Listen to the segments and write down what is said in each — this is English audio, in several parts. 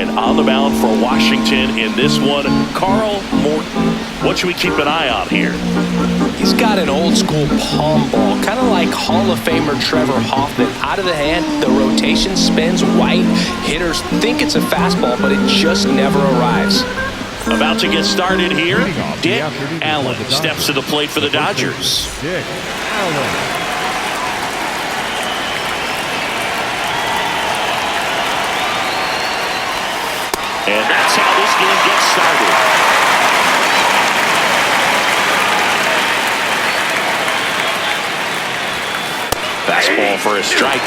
And on the mound for Washington in this one, Carl Morton. What should we keep an eye on here? He's got an old school palm ball, kind of like Hall of Famer Trevor Hoffman. Out of the hand, the rotation spins right. Hitters think it's a fastball, but it just never arrives. About to get started here, Dick Allen steps to the plate for the Dodgers. Dick Allen. And that's how this game gets started. Fastball for a strike.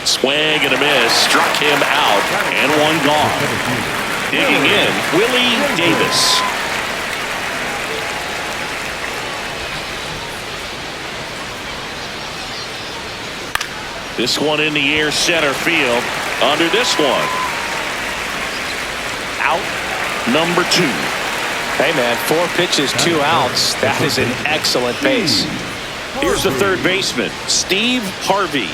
Swing and a miss. Struck him out. And one gone. Digging in, Willie Davis. This one in the air, center field. Under this one. Out number 2. Hey, man, 4 pitches, 2 outs. That is an excellent pace. Here's the third baseman, Steve Harvey.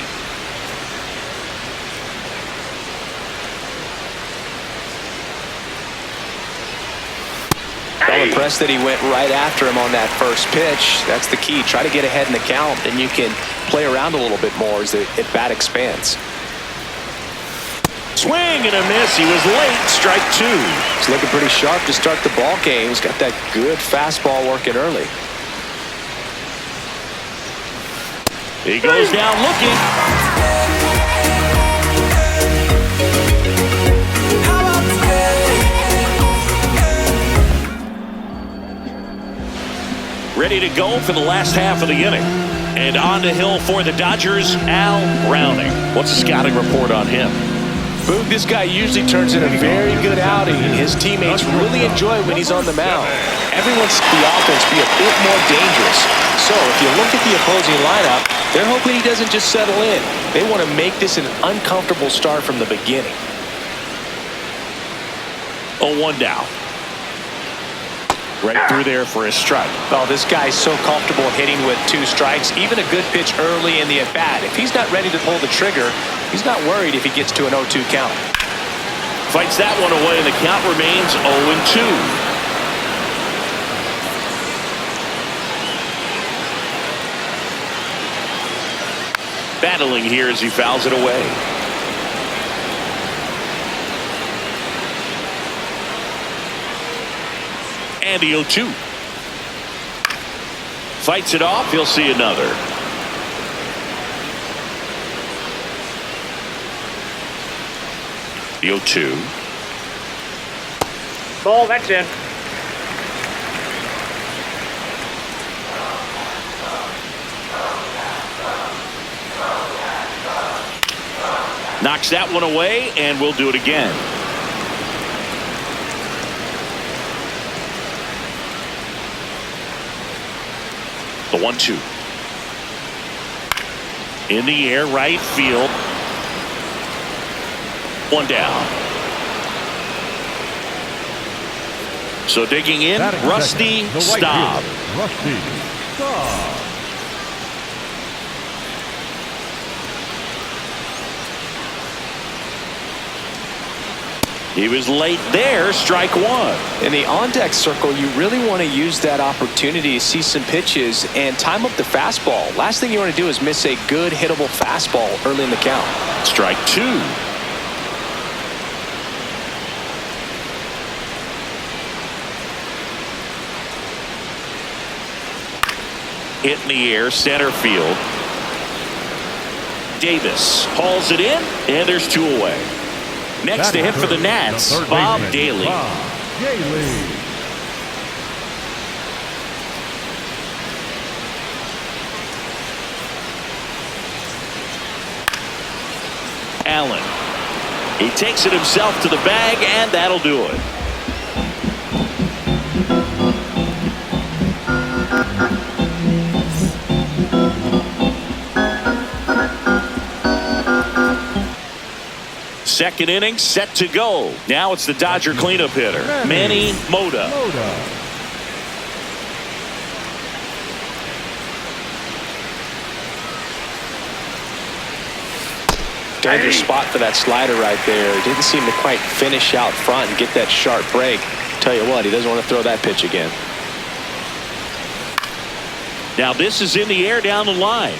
I'm impressed that he went right after him on that first pitch. That's the key. Try to get ahead in the count, then you can play around a little bit more as the at-bat expands. Swing and a miss. He was late. Strike 2. He's looking pretty sharp to start the ball game. He's got that good fastball working early. He goes down looking. Ready to go for the last half of the inning. And on the hill for the Dodgers, Al Browning. What's the scouting report on him? Boog, this guy usually turns in a very good outing. His teammates really enjoy when he's on the mound. Everyone sees the offense be a bit more dangerous. So if you look at the opposing lineup, they're hoping he doesn't just settle in. They want to make this an uncomfortable start from the beginning. 0-1 down. Right through there for a strike. Oh, this guy's so comfortable hitting with 2 strikes. Even a good pitch early in the at-bat. If he's not ready to pull the trigger, he's not worried if he gets to an 0-2 count. Fights that one away, and the count remains 0-2. Battling here as he fouls it away. And the 0-2. Fights it off. He'll see another. The 0-2. Ball, that's in. Knocks that one away, and we'll do it again. The 1-2. In the air, right field. One down. So digging in, Rusty Staub. Rusty Staub. He was late there, strike 1. In the on-deck circle, you really want to use that opportunity to see some pitches and time up the fastball. Last thing you want to do is miss a good hittable fastball early in the count. Strike 2. Hit in the air, center field. Davis hauls it in, and there's 2 away. Next to hit for the Nats, Bob Daly. Allen. He takes it himself to the bag, and that'll do it. Second inning set to go. Now it's the Dodger cleanup hitter, Manny Mota. dangerous spot for that slider right there. Didn't seem to quite finish out front and get that sharp break. Tell you what, he doesn't want to throw that pitch again. Now this is in the air down the line.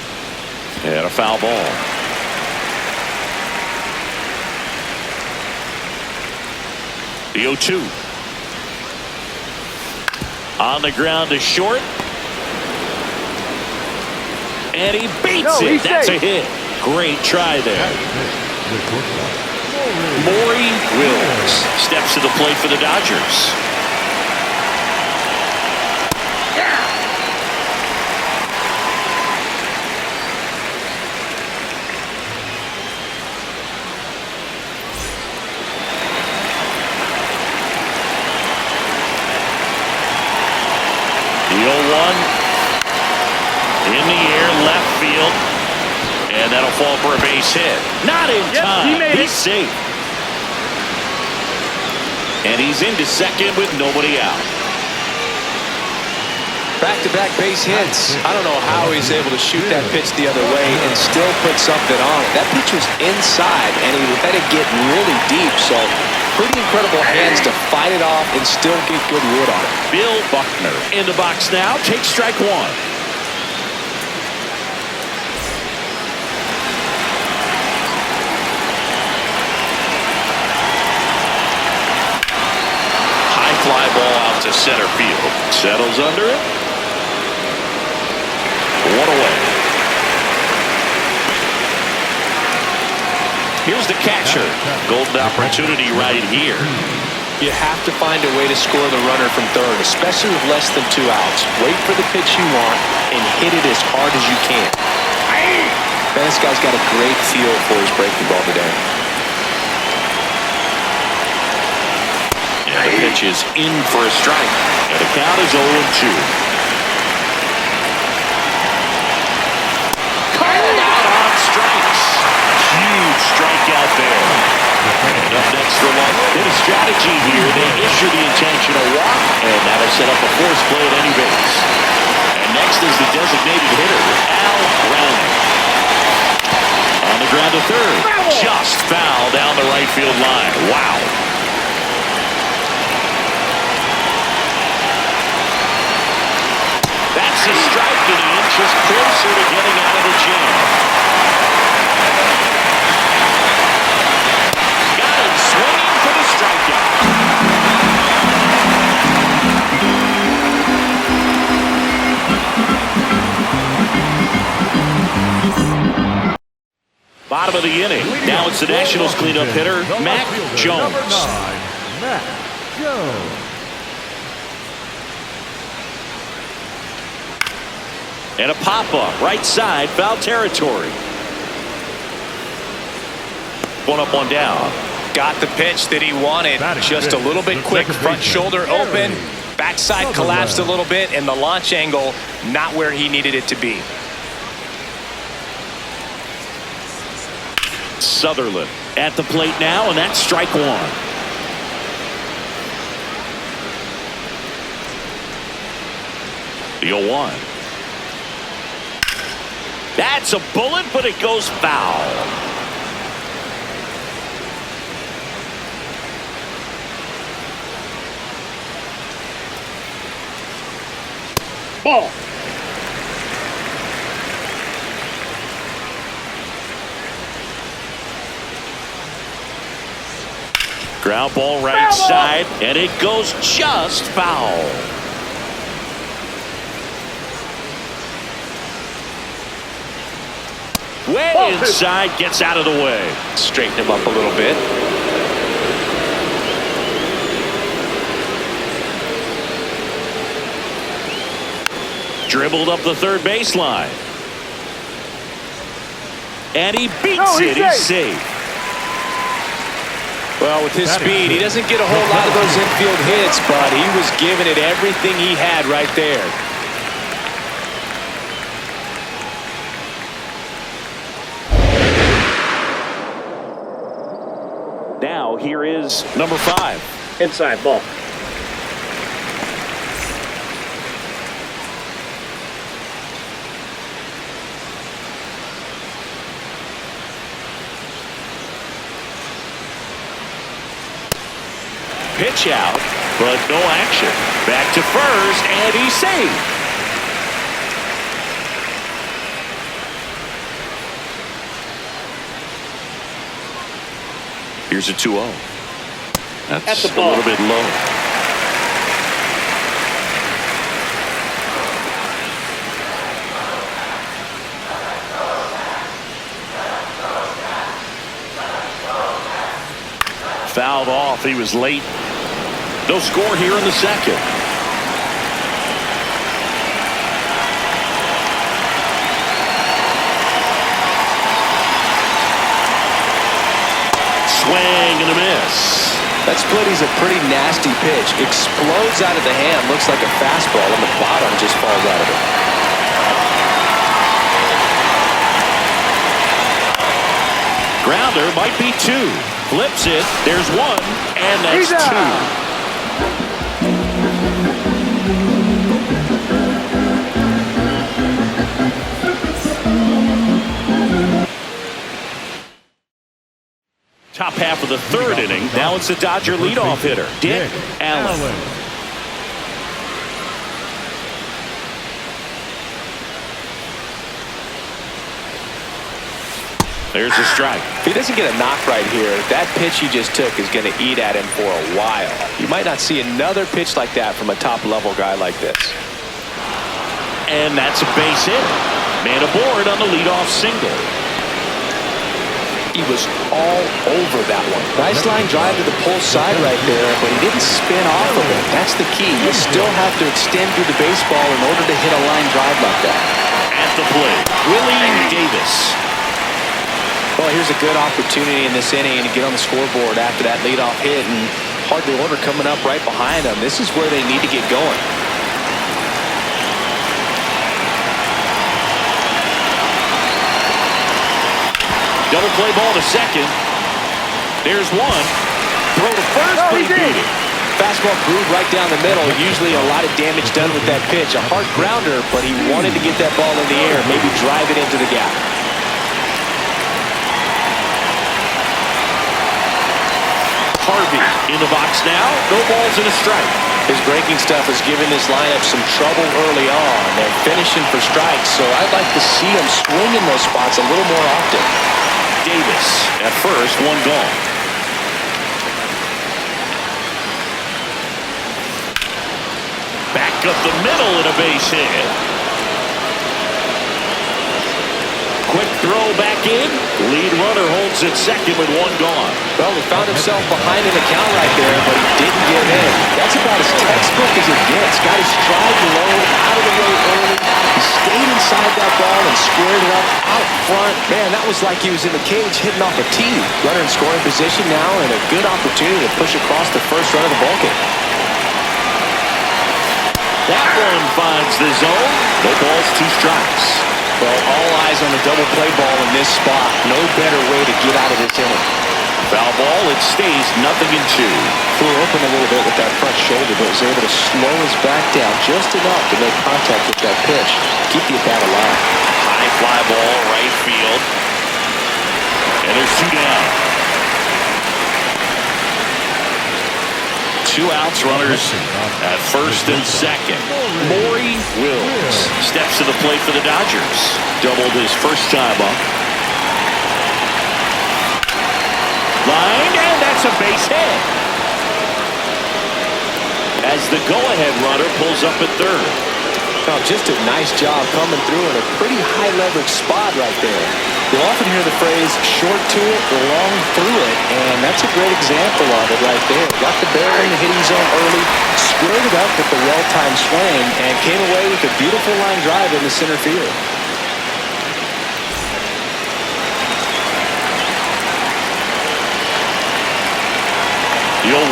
And a foul ball. The 0-2. On the ground to short. And he beats it. That's a hit. Great try there. Maury Wills steps to the plate for the Dodgers. The 0-1. In the air, left field. And that'll fall for a base hit. Not in time. He's safe. And he's into second with nobody out. Back-to-back base hits. I don't know how he's able to shoot that pitch the other way and still put something on it. That pitch was inside, and he let it get really deep. So pretty incredible hands to fight it off and still get good wood on it. Bill Buckner in the box now. Takes strike one. Fly ball out to center field. Settles under it. One away. Here's the catcher. Golden opportunity right here. You have to find a way to score the runner from third, especially with less than 2 outs. Wait for the pitch you want and hit it as hard as you can. Man, this guy's got a great feel for his breaking ball today. The pitch is in for a strike. And the count is 0-2. Called out on strikes. Huge strikeout there. And up next for one. In a strategy here, they issue the intentional walk, and that'll set up a force play at any base. And next is the designated hitter, Al Browning. On the ground to third. Just foul down the right field line. Wow. That's a strike, and he inches closer to getting out of the jam. Got him swinging for the strikeout. Bottom of the inning. Now it's the Nationals cleanup hitter, Mac Jones. Mac Jones. And a pop-up, right side, foul territory. One up, one down. Got the pitch that he wanted. Just a little bit quick. Front shoulder open. Backside collapsed a little bit, and the launch angle not where he needed it to be. Sutherland at the plate now, and that's strike one. The 0-1. That's a bullet, but it goes foul. Ball. Ground ball right side, and it goes just foul. Way inside, gets out of the way. Straighten him up a little bit. Dribbled up the third baseline. And he beats it. He's safe. Well, with his speed, he doesn't get a whole lot of those infield hits, but he was giving it everything he had right there. Now here is number 5. Inside ball. pitch out, but no action. Back to first, and he's saved. Here's a 2-0. That's a little bit low. Fouled off. He was late. No score here in the second. Swing and a miss. That splitty's a pretty nasty pitch. Explodes out of the hand. Looks like a fastball, and the bottom just falls out of it. Grounder might be 2. Flips it. There's 1, and that's 2. Top half of the third inning. Now it's the Dodger leadoff hitter, Dick Allen. There's a strike. If he doesn't get a knock right here, that pitch he just took is going to eat at him for a while. You might not see another pitch like that from a top-level guy like this. And that's a base hit. Man aboard on the leadoff single. He was all over that one. Nice line drive to the pull side right there, but he didn't spin off of it. That's the key. You still have to extend through the baseball in order to hit a line drive like that. At the plate, Willie Davis. Well, here's a good opportunity in this inning to get on the scoreboard after that leadoff hit, and hard to order coming up right behind them. This is where they need to get going. Double play ball to second. There's 1. Throw to first, but he beat it. Fastball groove right down the middle. Usually a lot of damage done with that pitch. A hard grounder, but he wanted to get that ball in the air, maybe drive it into the gap. Harvey in the box now. No balls and a strike. His breaking stuff has given this lineup some trouble early on. They're finishing for strikes, so I'd like to see him swing in those spots a little more often. Davis at first, 1 gone. Back up the middle and a base hit. Quick throw back in. Lead runner holds at second with 1 gone. Well, he found himself behind in the count right there, but he didn't give in. That's about as textbook as it gets. Got his stride low, out of the way early. He stayed inside that ball and squared it up out front. Man, that was like he was in the cage hitting off a tee. Runner in scoring position now, and a good opportunity to push across the first run of the ballgame. That one finds the zone. No balls, 2 strikes. Well, all eyes on the double play ball in this spot. No better way to get out of this inning. Foul ball, it stays 0-2. Flew open a little bit with that front shoulder, but was able to slow his back down just enough to make contact with that pitch. Keep the at-bat alive. High fly ball, right field. And there's 2 down. 2 outs, runners at first and second. Maury Wills steps to the plate for the Dodgers. Doubled his first time up. Line, and that's a base hit. As the go-ahead runner pulls up at third. Oh, just a nice job coming through in a pretty high-leverage spot right there. You'll often hear the phrase, short to it, long through it, and that's a great example of it right there. Got the barrel in the hitting zone early, squared it up with the well-timed swing, and came away with a beautiful line drive in the center field. The 0-1.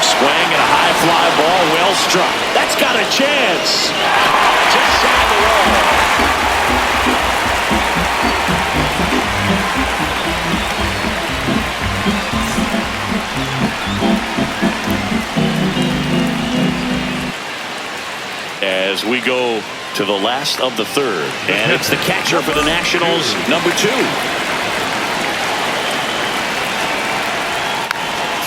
Swing and a high fly ball, well struck. That's got a chance. Just side the wall. As we go to the last of the third, and it's the catcher for the Nationals, number 2.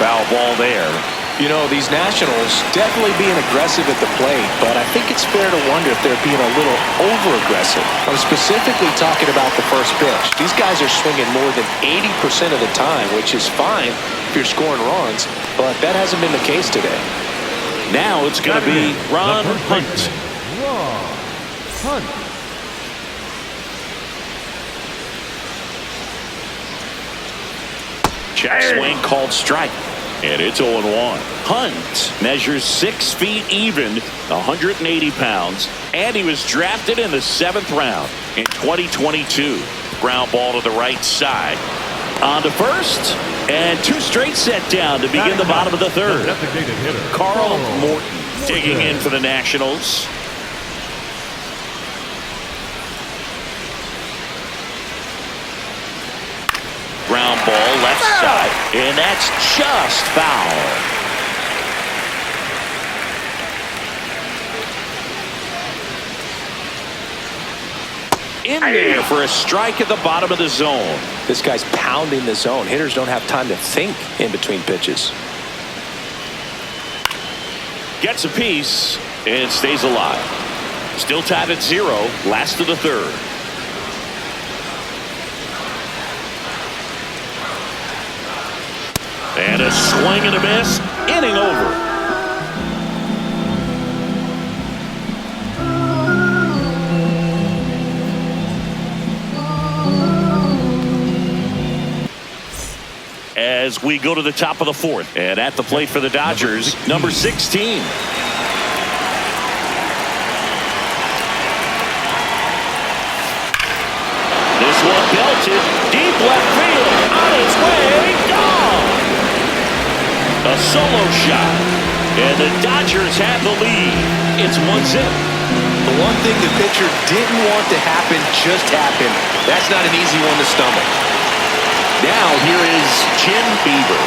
foul ball there. You know, these Nationals definitely being aggressive at the plate, but I think it's fair to wonder if they're being a little over-aggressive. I'm specifically talking about the first pitch. These guys are swinging more than 80% of the time, which is fine if you're scoring runs, but that hasn't been the case today. Now it's going to be Ron Hunt. Ron Hunt. Check swing called strike. And it's 0-1. Hunt measures 6 feet even, 180 pounds, and he was drafted in the 7th round in 2022. Ground ball to the right side. On to first, and 2 straight set down to begin the bottom of the 3rd. Carl Morton digging in for the Nationals. Ground ball left side, and that's just foul. In there for a strike at the bottom of the zone. This guy's pounding the zone. Hitters don't have time to think in between pitches. Gets a piece and stays alive. Still tied at 0, last of the 3rd. And a swing and a miss. Inning over. As we go to the top of the 4th. And at the plate for the Dodgers, number 16. This one belted. Deep left field. On its way. Gone. A solo shot, and the Dodgers have the lead. It's 1-0. The one thing the pitcher didn't want to happen just happened. That's not an easy one to stomach. Now here is Jim Bieber.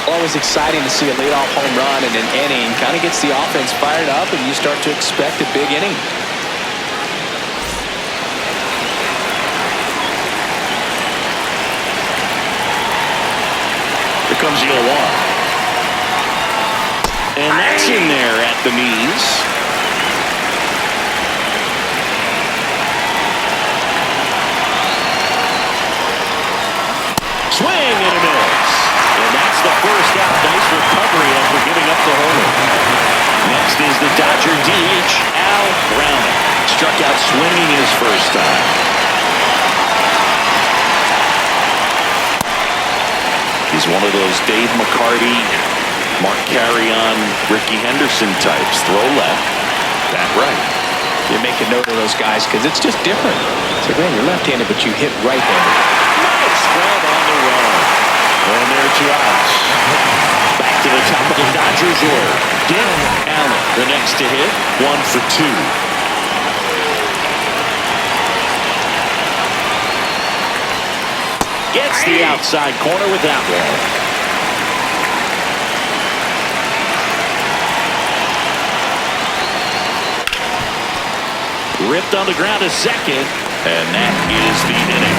Always exciting to see a leadoff home run in an inning. Kind of gets the offense fired up, and you start to expect a big inning. Here comes the 0-1. And that's in there at the knees. Swing and a miss. And that's the first out. Nice recovery after giving up the home run. Next is the Dodger DH, Al Brown. Struck out swinging his first time. He's one of those Dave McCarty, Mark Carrion, Ricky Henderson types. Throw left, bat right. You make a note of those guys because it's just different. It's like, man, you're left-handed, but you hit right-handed. Nice grab on the run. And there are 2 outs. Back to the top of the Dodgers order. Dick Allen, the next to hit, 1 for 2. Gets the outside corner with that one. Ripped on the ground to second, and that is the inning.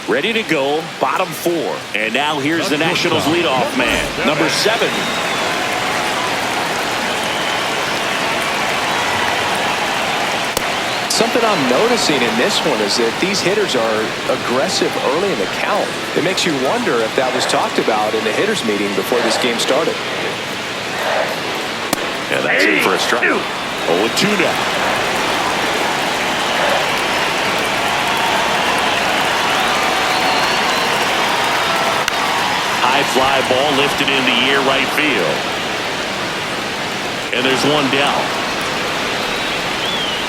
Ready to go, bottom 4. And now here's the Nationals leadoff man, number 7. Something I'm noticing in this one is that these hitters are aggressive early in the count. It makes you wonder if that was talked about in the hitters meeting before this game started. Yeah, that's in for a strike. 0-2 now. High fly ball lifted in the air right field. And there's one down.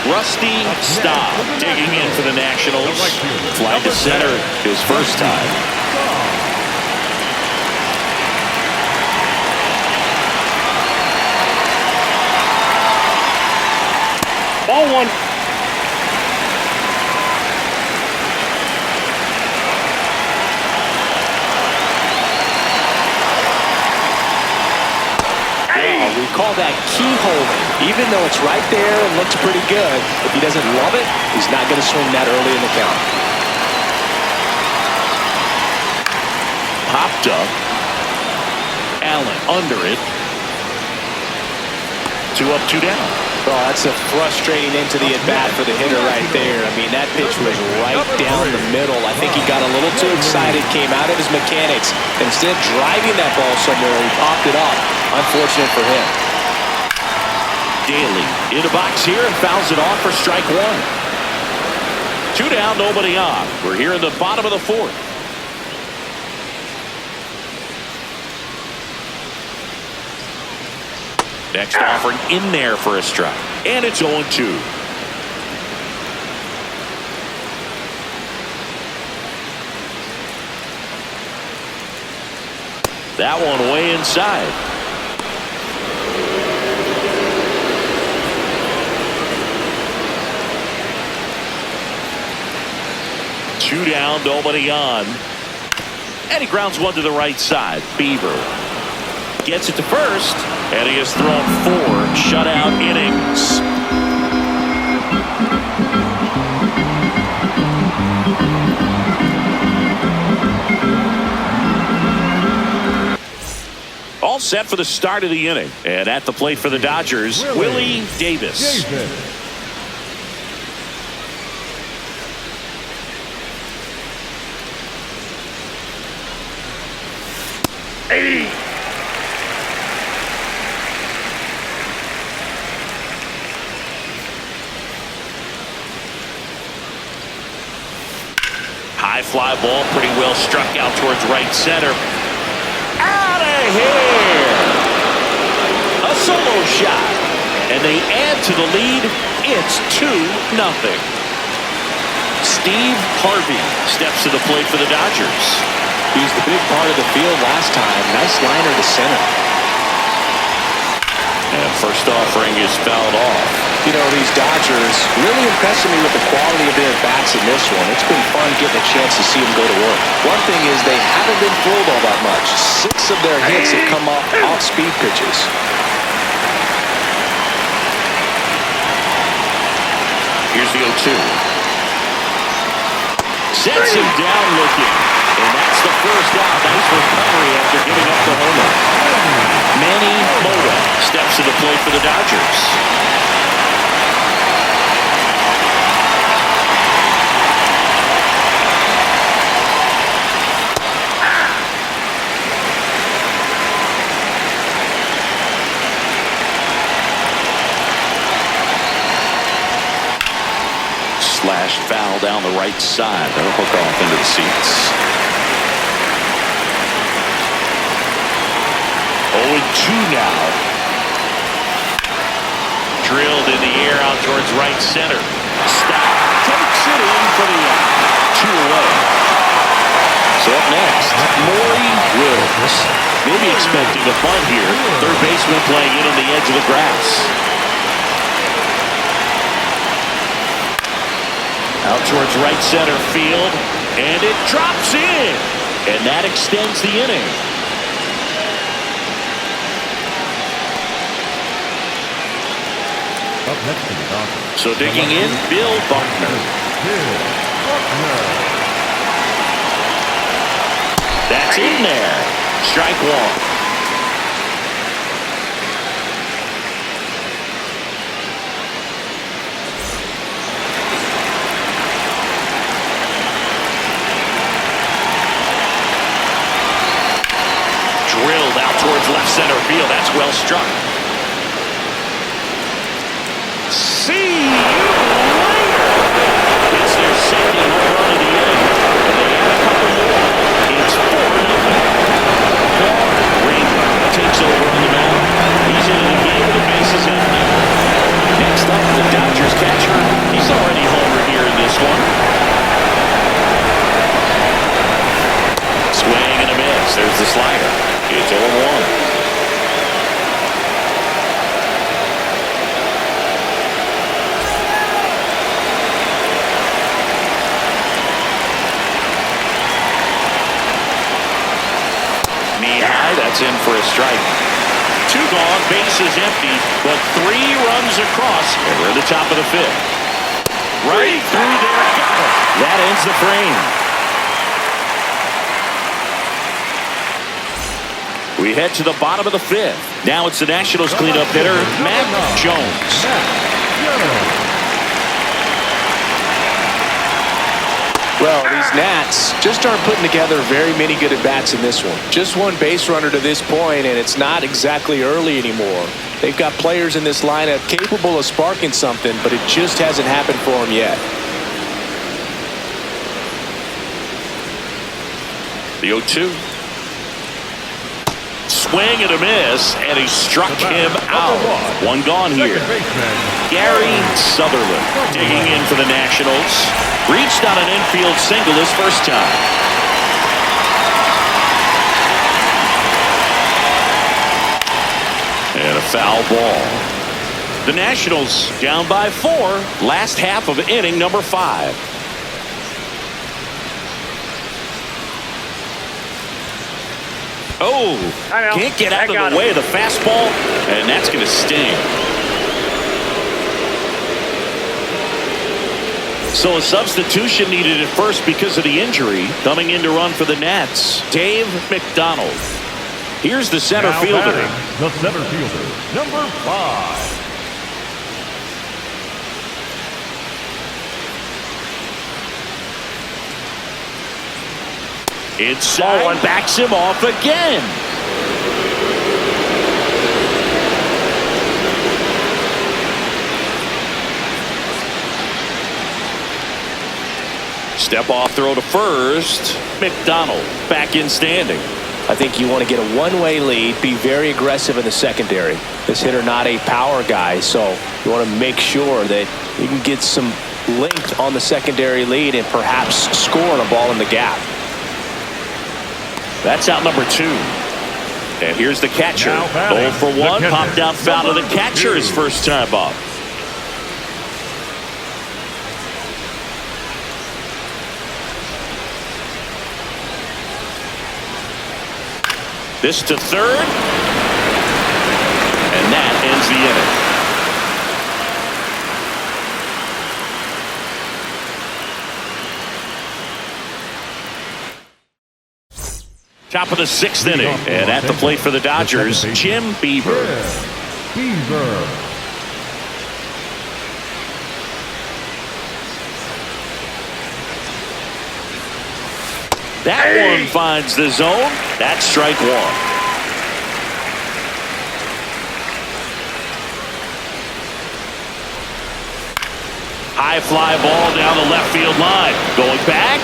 Rusty Staub digging in for the Nationals. Fly to center his first time. Ball 1. call that key holding. Even though it's right there and looks pretty good, if he doesn't love it, he's not going to swing that early in the count. Popped up. Allen under it. 2 up, 2 down. Oh, that's a frustrating into the at-bat for the hitter right there. I mean, that pitch was right down the middle. I think he got a little too excited, came out of his mechanics. Instead of driving that ball somewhere, he popped it off. Unfortunate for him. Daly in the box here and fouls it off for strike 1. 2 down, nobody on. We're here in the bottom of the 4th. Next offering in there for a strike. And it's 0-2. That one way inside. Two down, nobody on. And he grounds one to the right side. Beaver gets it to first. And he has thrown 4 shutout innings. All set for the start of the inning. And at the plate for the Dodgers, Willie Davis. Hey. High fly ball, pretty well struck out towards right center. Out of here! A solo shot. And they add to the lead. It's 2-0. Steve Harvey steps to the plate for the Dodgers. He's the big part of the field last time. Nice liner to center. And first offering is fouled off. You know, these Dodgers really impressing me with the quality of their bats in this one. It's been fun getting a chance to see them go to work. One thing is they haven't been fooled all that much. 6 of their hits have come off speed pitches. Here's the 0-2. Sets him down looking. And that's the first out. Nice recovery after giving up the homer. Manny Mota steps to the plate for the Dodgers. Slash foul down the right side. That'll hook off into the seats. 0-2 now. Drilled in the air out towards right center. Stop. Takes it in for the out. 2 away. So up next, Maury Wills. Maybe expecting a bunt here. Third baseman playing in on the edge of the grass. Out towards right center field. And it drops in. And that extends the inning. Up next to the Dodgers. So digging in, Bill Buckner. That's in there. Strike 1. Drilled out towards left center field. That's well struck. See you later. It's their second home run of the inning. And they add a couple more. It's 4-0. Ranger takes over on the mound. He's into the game with the bases empty. Next up, the Dodgers catcher. He's already homered here in this one. Swing and a miss. There's the slider. It's 0-1. That's in for a strike. 2 gone, bases empty, but 3 runs across, and we're at the top of the 5th. Right through there. That ends the frame. We head to the bottom of the 5th. Now it's the Nationals cleanup hitter, Matt Jones. Well, these Nats just aren't putting together very many good at-bats in this one. Just 1 base runner to this point, and it's not exactly early anymore. They've got players in this lineup capable of sparking something, but it just hasn't happened for them yet. The 0-2. Swing and a miss, and he struck him out. 1 gone here. Gary Sutherland digging in for the Nationals. Reached on an infield single his first time. And a foul ball. The Nationals down by 4. Last half of inning number 5. Oh, can't get out of the way of the fastball, and that's going to sting. So a substitution needed at first because of the injury. Coming in to run for the Nats, Dave McDonald. Here's the center fielder. The center fielder, number 5. Inside, backs him off again. Step off throw to first. McDonald back in standing. I think you want to get a one-way lead, be very aggressive in the secondary. This hitter not a power guy, so you want to make sure that you can get some length on the secondary lead and perhaps score on a ball in the gap. That's out number 2. And here's the catcher. 0 for 1. Popped out foul to the catcher his first time up. This to third. And that ends the inning. Top of the 6th inning, and at the plate for the Dodgers, Jim Bieber. That one finds the zone. That's strike 1. High fly ball down the left field line. Going back.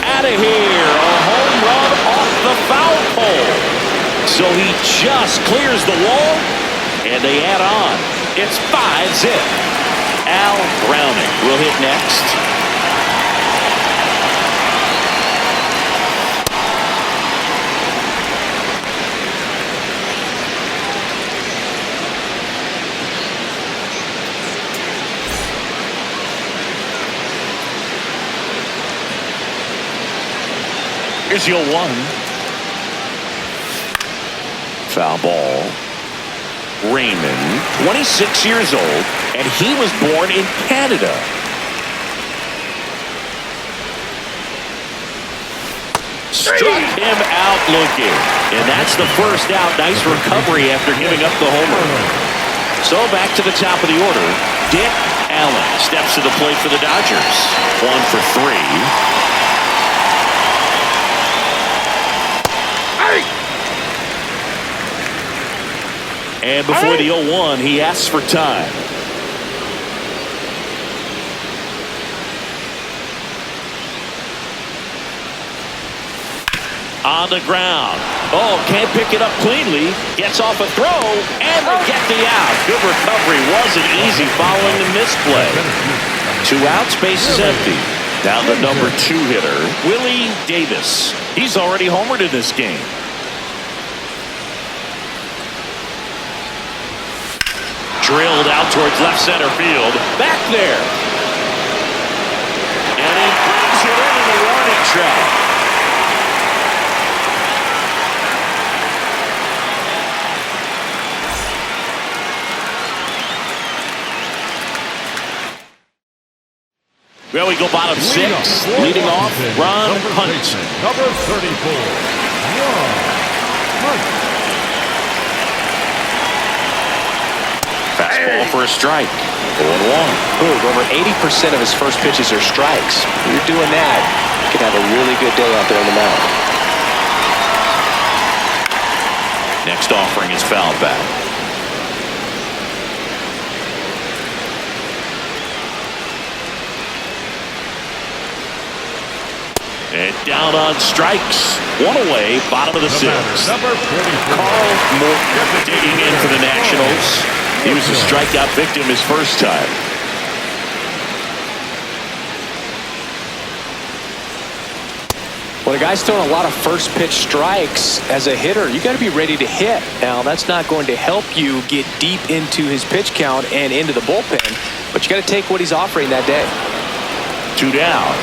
Out of here. A home run off the foul pole. So he just clears the wall, and they add on. It's 5-zip. Al Browning will hit next. Here's the 0-1. Foul ball. Raymond, 26 years old, and he was born in Canada. Struck him out looking. And that's the first out. Nice recovery after giving up the homer. So back to the top of the order. Dick Allen steps to the plate for the Dodgers. 1 for 3. And before the 0-1, he asks for time. On the ground. Oh, can't pick it up cleanly. Gets off a throw, and they get the out. Good recovery. Wasn't easy following the misplay. 2 outs, bases empty. Now the number 2 hitter, Willie Davis. He's already homered in this game. Drilled out towards left center field. Back there. And he brings it into the warning track. Well, we go bottom six. Leading off, Ron Hunt. Number 34, Ron Hunt. Fastball for a strike. 0-1. Boog, over 80% of his first pitches are strikes. When you're doing that, you can have a really good day out there on the mound. Next offering is fouled back. And down on strikes. One away, bottom of the sixth. Number 44. Carl Morton digging in for the Nationals. He was a strikeout victim his first time. When a guy's throwing a lot of first pitch strikes as a hitter, you got to be ready to hit. Now, that's not going to help you get deep into his pitch count and into the bullpen, but you got to take what he's offering that day. 2 down.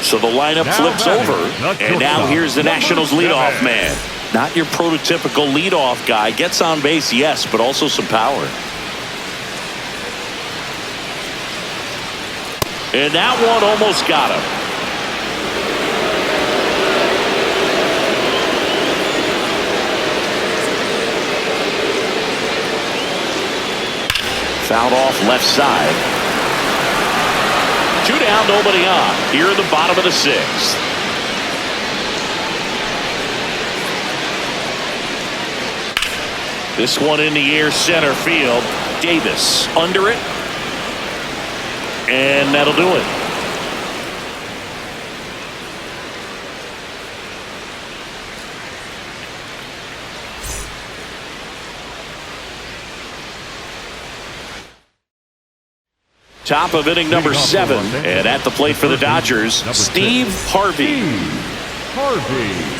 So the lineup flips over, and now here's the Nationals leadoff man. Not your prototypical leadoff guy. Gets on base, yes, but also some power. And that one almost got him. Fouled off left side. 2 down, nobody on. Here in the bottom of the sixth. This one in the air, center field. Davis under it. And that'll do it. Top of inning number 7. And at the plate for the Dodgers, Steve Harvey. Harvey.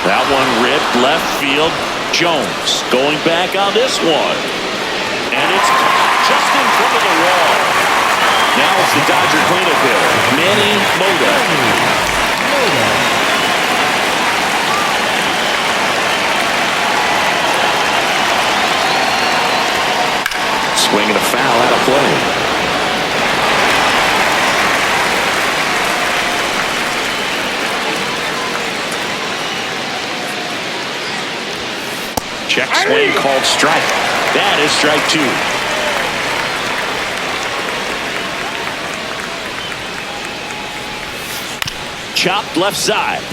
That one ripped left field. Jones going back on this one. And it's just in front of the wall. Now it's the Dodger cleanup hitter, Manny Mota. Swinging a foul out of play. Check swing called strike. That is strike 2. Chopped left side.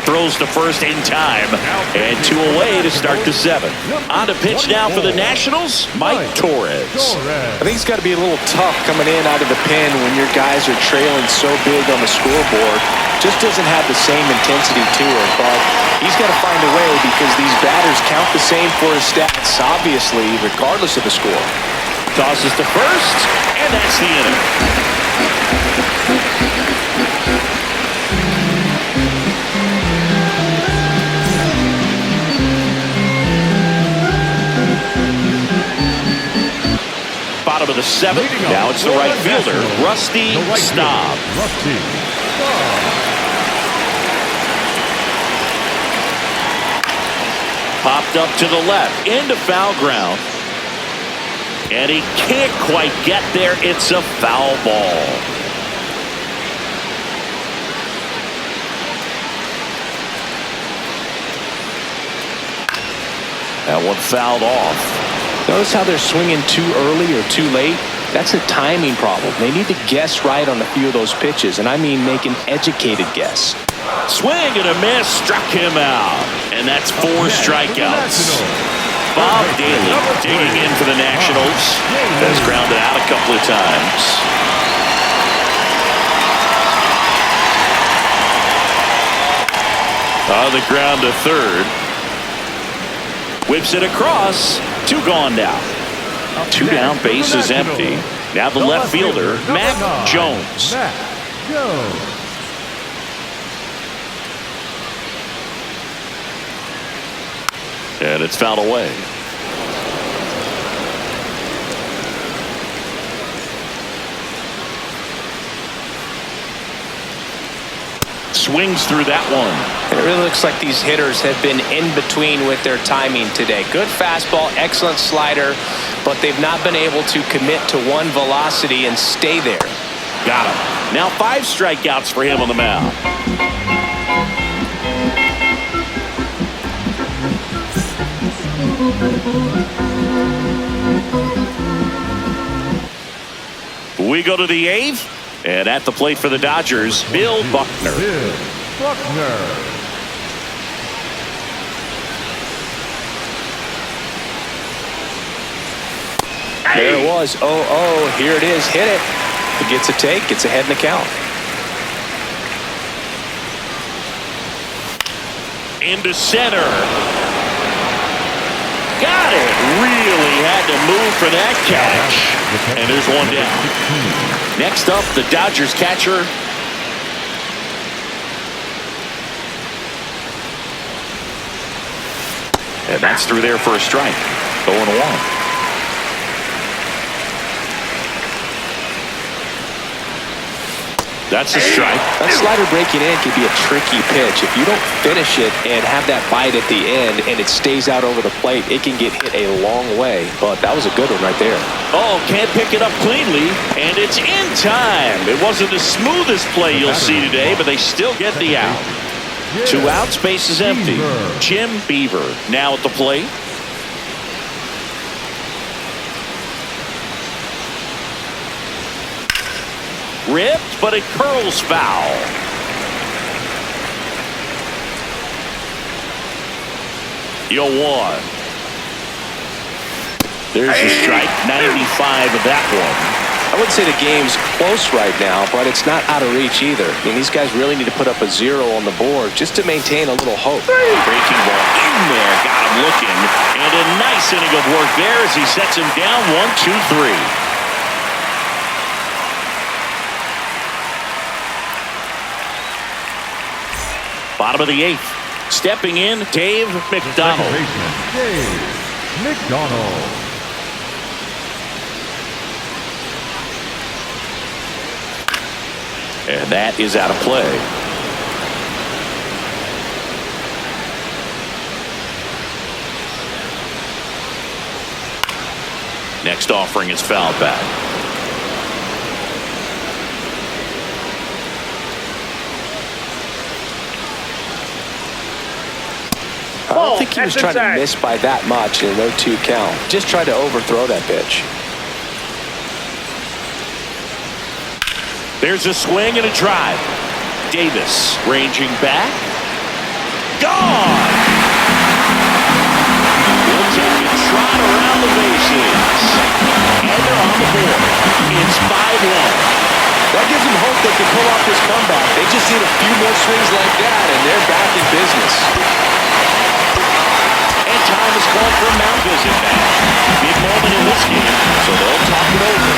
Throws to first in time. And 2 away to start the 7th. On to pitch now for the Nationals, Mike Torres. I think it's got to be a little tough coming in out of the pen when your guys are trailing so big on the scoreboard. Just doesn't have the same intensity to it, but he's got to find a way because these batters count the same for his stats, obviously, regardless of the score. Tosses to first, and that's the inning. Bottom of the 7th. Now it's the right fielder, Rusty Staub. Popped up to the left, into foul ground. And he can't quite get there. It's a foul ball. That one fouled off. Notice how they're swinging too early or too late? That's a timing problem. They need to guess right on a few of those pitches, and I mean make an educated guess. Swing and a miss, struck him out. And that's 4 strikeouts. Bob Daly digging in for the Nationals. Has grounded out a couple of times. On the ground to third. Whips it across. 2 gone now. 2 down, base is empty. Now the left fielder, Mac Jones. And it's fouled away. Swings through that one. And it really looks like these hitters have been in between with their timing today. Good fastball, excellent slider, but they've not been able to commit to one velocity and stay there. Got him. Now 5 strikeouts for him on the mound. We go to the 8th. And at the plate for the Dodgers, Bill Buckner. Bill Buckner. There it was. Oh, here it is. Hit it. It gets a take. Gets ahead in the count. Into center. Got it. Really had to move for that catch. And there's one down. Next up, the Dodgers catcher. And that's through there for a strike. 0-1. That's a strike. That slider breaking in can be a tricky pitch. If you don't finish it and have that bite at the end and it stays out over the plate, it can get hit a long way. But that was a good one right there. Oh, can't pick it up cleanly, and it's in time. It wasn't the smoothest play you'll see today, but they still get the out. 2 outs, base is empty. Jim Beaver now at the plate. Ripped, but it curls foul. You'll one. There's a strike. 95 of that one. I wouldn't say the game's close right now, but it's not out of reach either. I mean, these guys really need to put up a 0 on the board just to maintain a little hope. Breaking ball in there. Got him looking. And a nice inning of work there as he sets him down 1-2-3. Bottom of the 8th. Stepping in, Dave McDonald. Dave McDonald. And that is out of play. Next offering is fouled back. I don't think he was trying to miss by that much in a 0-2 count. Just tried to overthrow that pitch. There's a swing and a drive. Davis ranging back. Gone! We'll take a trot around the bases. And they're on the board. It's 5-1. That gives them hope they can pull off this comeback. They just need a few more swings like that, and they're back in business. And time is called for a mound visit now. Big moment in this game, so they'll talk it over.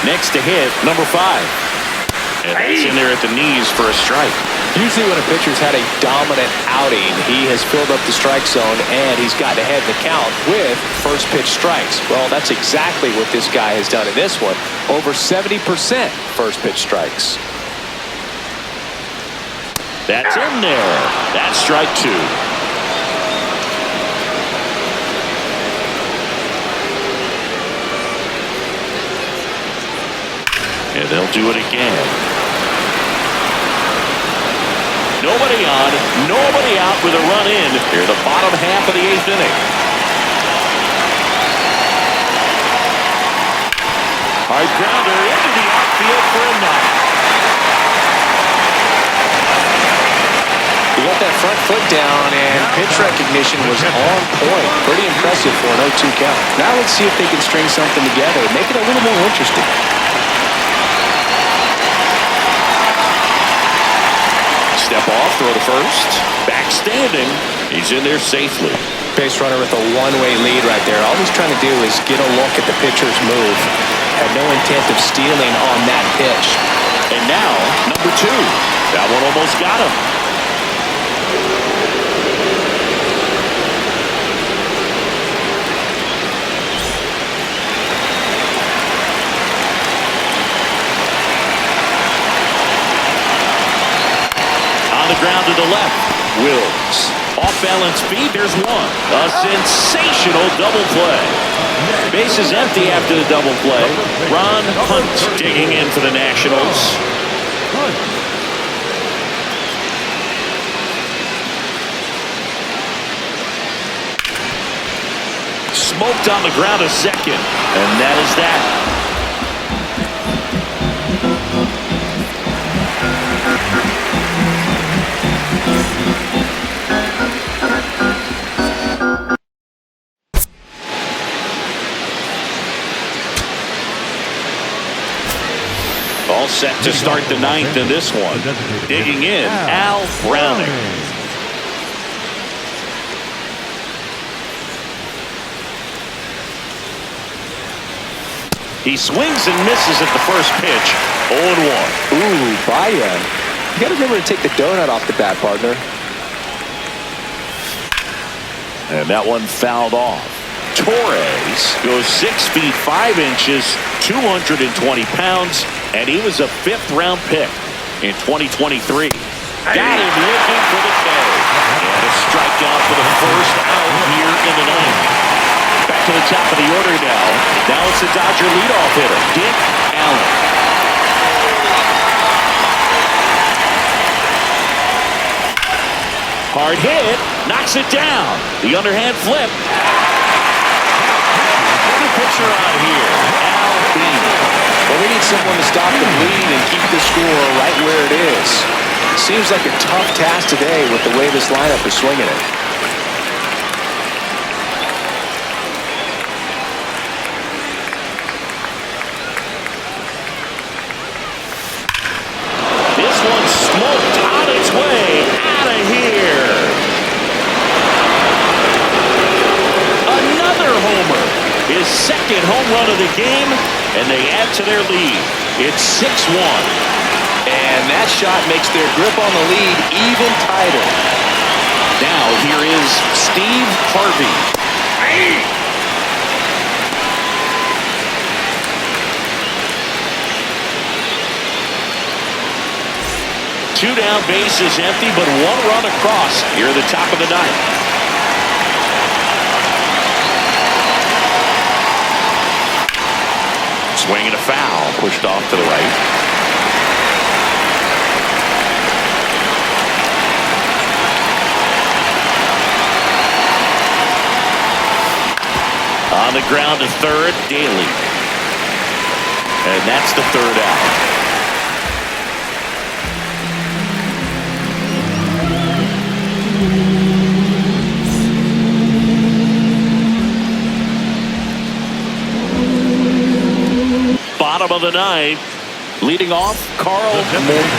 Next to hit, number 5. And that's in there at the knees for a strike. Usually when a pitcher's had a dominant outing, he has filled up the strike zone and he's gotten ahead in the count with first pitch strikes. Well, that's exactly what this guy has done in this one. Over 70% first pitch strikes. That's in there. That's strike 2. And they'll do it again. Nobody on, nobody out with a run in here, the bottom half of the 8th inning. Hard grounder into the outfield for a knock. He got that front foot down, and pitch recognition was on point. Pretty impressive for an 0-2 count. Now let's see if they can string something together, make it a little more interesting. leadoff throw to first. Back standing. He's in there safely. Base runner with a one-way lead right there. All he's trying to do is get a look at the pitcher's move. Had no intent of stealing on that pitch. And now, number 2. That one almost got him. On the ground to the left. Wills. Off-balance feed. There's one. A sensational double play. Base is empty after the double play. Ron Hunt digging in for the Nationals. Smoked on the ground a second. And that is that. All set to start the 9th in this one. Digging in, Al Browning. He swings and misses at the first pitch. 0-1. Ooh, Baya. You got to remember to take the donut off the bat, partner. And that one fouled off. Torres goes 6 feet 5 inches, 220 pounds, and he was a 5th-round pick in 2023. Got him looking for the K. And a strikeout for the first out here in the 9th. Back to the top of the order now. Now it's the Dodger leadoff hitter, Dick Allen. Hard hit, knocks it down. The underhand flip. Pitcher out here, Al Bean. Well, we need someone to stop the bleed and keep the score right where it is. Seems like a tough task today with the way this lineup is swinging it. This one's smoked on its way out of here. Another homer. His 2nd home run of the game, and they add to their lead. It's 6-1. And that shot makes their grip on the lead even tighter. Now here is Steve Harvey. 2 down, bases empty, but 1 run across here at the top of the 9th. Swing and a foul, pushed off to the right. On the ground to third, Daly. And that's the 3rd out. Bottom of the 9th, leading off, Carl Morton.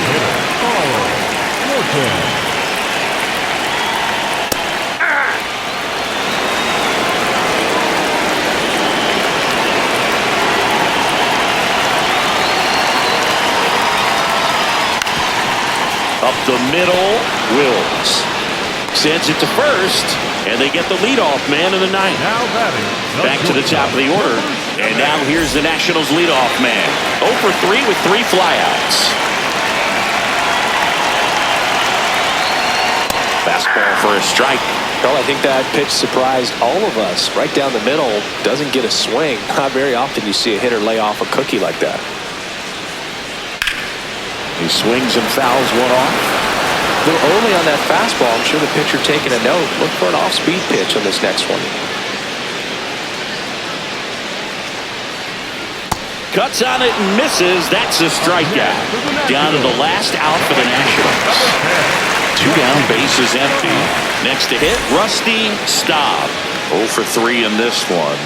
Up the middle, Wills sends it to first, and they get the leadoff man in the 9th. Back to the top of the order, and now here's the Nationals leadoff man. 0 for 3 with 3 flyouts. Fastball for a strike. Well, I think that pitch surprised all of us. Right down the middle, doesn't get a swing. Not very often you see a hitter lay off a cookie like that. He swings and fouls one off. A little early on that fastball. I'm sure the pitcher taking a note. Look for an off-speed pitch on this next one. Cuts on it and misses. That's a strikeout. Down to the last out for the Nationals. 2 down, bases empty. Next to hit, Rusty Staub. 0 for 3 in this one.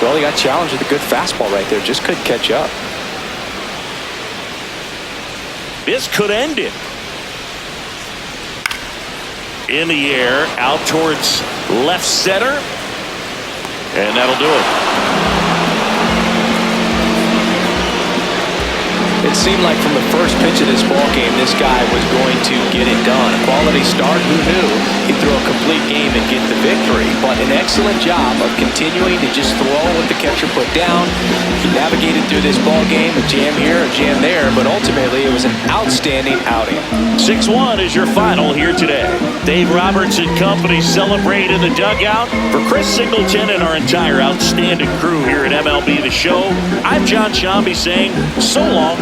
Well, he got challenged with a good fastball right there. Just couldn't catch up. This could end it. In the air, out towards left center. And that'll do it. It seemed like from the first pitch of this ball game, this guy was going to get it done. A quality start, who knew? He'd throw a complete game and get the victory. But an excellent job of continuing to just throw what the catcher put down. He navigated through this ball game, a jam here, a jam there, but ultimately it was an outstanding outing. 6-1 is your final here today. Dave Roberts and company celebrate in the dugout. For Chris Singleton and our entire outstanding crew here at MLB The Show, I'm John Shambi saying so long.